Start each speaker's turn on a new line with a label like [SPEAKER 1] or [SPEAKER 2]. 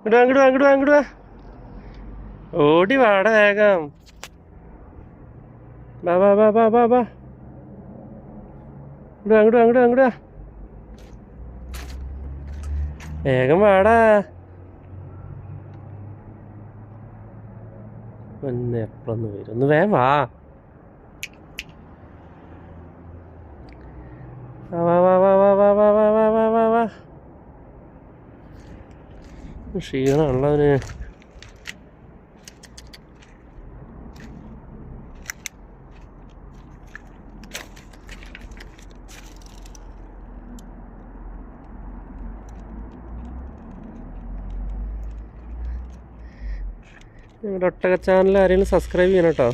[SPEAKER 1] അങ്ങോട്ട് വാ അങ്ങോട്ട് വാ അങ്ങോട്ട് വാ. ഓടി വാട വേഗം. വാ വാ വാ വാ വാ വാ. അങ്ങോട്ട് വാ അങ്ങോട്ട് വാ അങ്ങോട്ട് വാ. വേഗം വാടാ. പിന്നെ എപ്പോഴൊന്ന് വരും. ഒന്ന് വേഗം വാ. വാ വാ വാ വാ വാ വാ വാ വാ വാ വാ വാ. ക്ഷീണമുള്ള അവന്. ഞങ്ങളുടെ ഒട്ടക ചാനൽ ആരെങ്കിലും സബ്സ്ക്രൈബ് ചെയ്യണം കേട്ടോ.